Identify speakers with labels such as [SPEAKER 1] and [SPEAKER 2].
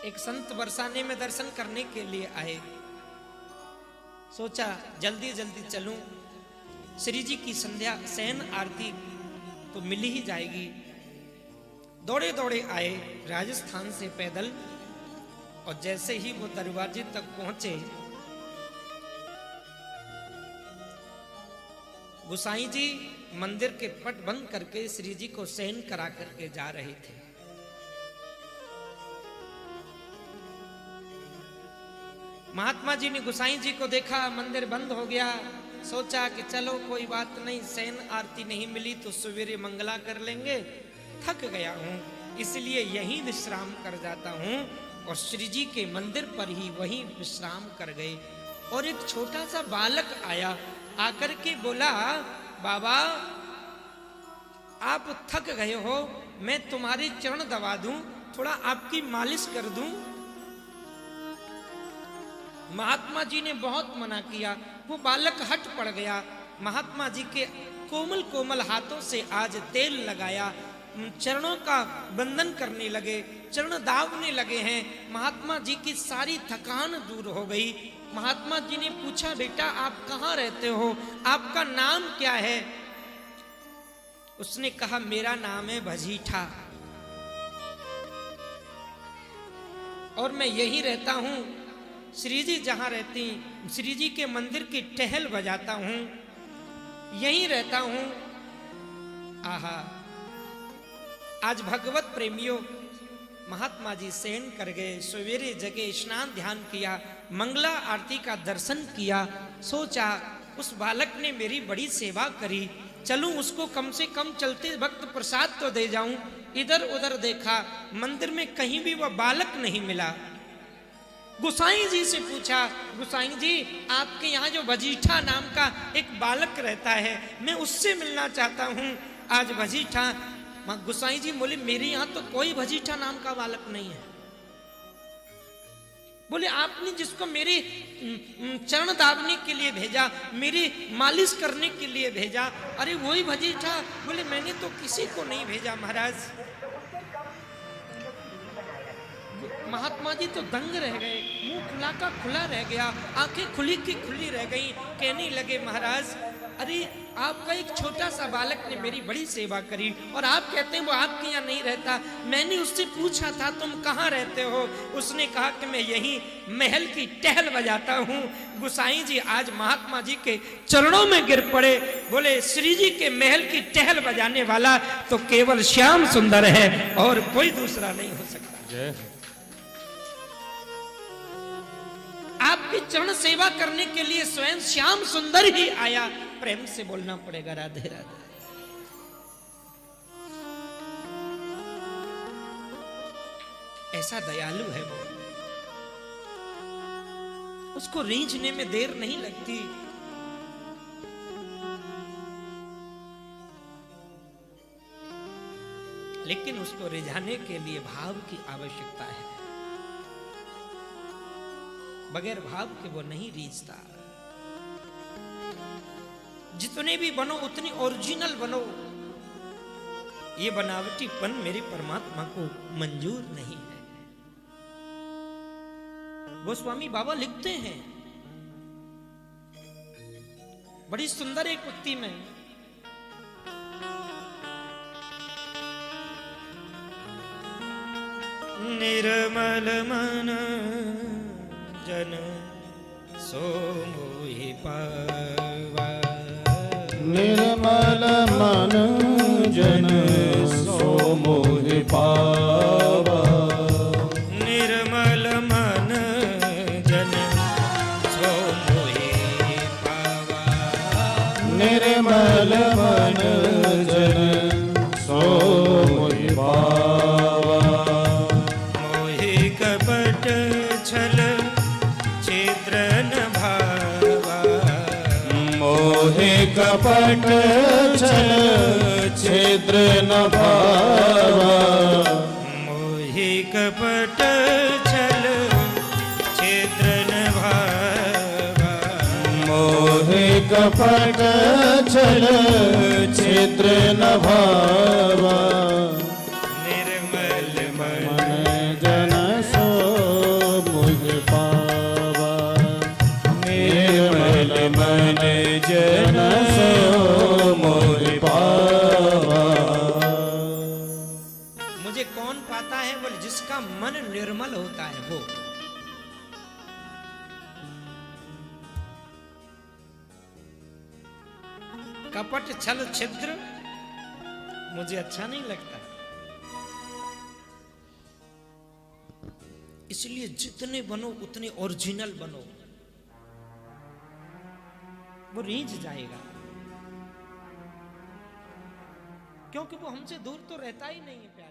[SPEAKER 1] एक संत बरसाने में दर्शन करने के लिए आए। सोचा जल्दी जल्दी चलूं, श्री जी की संध्या शयन आरती तो मिल ही जाएगी। दौड़े दौड़े आए राजस्थान से पैदल, और जैसे ही वो दरवाजे तक पहुंचे, गोसाई जी मंदिर के पट बंद करके श्री जी को शयन करा करके जा रहे थे। महात्मा जी ने गोसाई जी को देखा, मंदिर बंद हो गया। सोचा कि चलो कोई बात नहीं, शयन आरती नहीं मिली तो सवेरे मंगला कर लेंगे, थक गया हूं इसलिए यहीं विश्राम कर जाता हूं। और श्री जी के मंदिर पर ही वहीं विश्राम कर गए। और एक छोटा सा बालक आया, आकर के बोला, बाबा आप थक गए हो, मैं तुम्हारे चरण दबा दूं, थोड़ा आपकी मालिश कर दूं। महात्मा जी ने बहुत मना किया, वो बालक हट पड़ गया। महात्मा जी के कोमल कोमल हाथों से आज तेल लगाया, चरणों का बंधन करने लगे, चरण दावने लगे हैं। महात्मा जी की सारी थकान दूर हो गई। महात्मा जी ने पूछा, बेटा आप कहाँ रहते हो, आपका नाम क्या है? उसने कहा, मेरा नाम है भजीठा और मैं यहीं रहता हूं। श्री जी जहां रहती, श्री जी के मंदिर की टहल बजाता हूं, यहीं रहता हूं। आहा, आज भगवत प्रेमियों, महात्मा जी शयन कर गए, सवेरे जगे, स्नान ध्यान किया, मंगला आरती का दर्शन किया। सोचा उस बालक ने मेरी बड़ी सेवा करी, चलूं उसको कम से कम चलते वक्त प्रसाद तो दे जाऊं। इधर उधर देखा, मंदिर में कहीं भी वह बालक नहीं मिला। गोसाई जी से पूछा, गोसाई जी आपके यहाँ जो भजीठा नाम का एक बालक रहता है, मैं उससे मिलना चाहता हूँ। आज भजीठा, गोसाई जी बोले, मेरे यहाँ तो कोई भजीठा नाम का बालक नहीं है। बोले, आपने जिसको मेरे चरण दाबने के लिए भेजा, मेरी मालिश करने के लिए भेजा, अरे वही भजीठा? बोले, मैंने तो किसी को नहीं भेजा महाराज। महात्मा जी तो दंग रह गए, मुंह खुला का खुला रह गया, आंखें खुली की खुली रह गई। कहने लगे, महाराज अरे आपका एक छोटा सा बालक ने मेरी बड़ी सेवा करी और आप कहते हैं वो आपके यहाँ नहीं रहता। मैंने उससे पूछा था तुम कहाँ रहते हो, उसने कहा कि मैं यहीं महल की टहल बजाता हूँ। गोसाई जी आज महात्मा जी के चरणों में गिर पड़े, बोले, श्री जी के महल की टहल बजाने वाला तो केवल श्याम सुंदर है और कोई दूसरा नहीं हो सकता। आपकी चरण सेवा करने के लिए स्वयं श्याम सुंदर ही आया। प्रेम से बोलना पड़ेगा, राधे राधे। ऐसा दयालु है वो, उसको रीझने में देर नहीं लगती। लेकिन उसको रिझाने के लिए भाव की आवश्यकता है, बगैर भाव के वो नहीं रीझता। जितने भी बनो उतनी ओरिजिनल बनो, ये बनावटीपन मेरे परमात्मा को मंजूर नहीं है। गोस्वामी बाबा लिखते हैं बड़ी सुंदर एक उक्ति में, निर्मल मन जन सो मोहि पावा,
[SPEAKER 2] निर्मल मन जन सो मोहि पावा,
[SPEAKER 1] निर्मल मन जन सो मोहि पावा,
[SPEAKER 2] निर्मल मन जन सो मोहि पावा,
[SPEAKER 1] मोहि कपट छल छिद्र न भावा,
[SPEAKER 2] मोहि कपट छल छिद्र न भावा,
[SPEAKER 1] मोहि कपट छल छिद्र न भावा,
[SPEAKER 2] मोहि कपट छल छिद्र न भावा,
[SPEAKER 1] निर्मल मन
[SPEAKER 2] मन जन सो चरण सो मोहि पावा।
[SPEAKER 1] मुझे कौन पाता है? बोले जिसका मन निर्मल होता है वो। कपट छल छिद्र मुझे अच्छा नहीं लगता, इसलिए जितने बनो उतने ओरिजिनल बनो, वो रीझ जाएगा, क्योंकि वो हमसे दूर तो रहता ही नहीं है प्यार।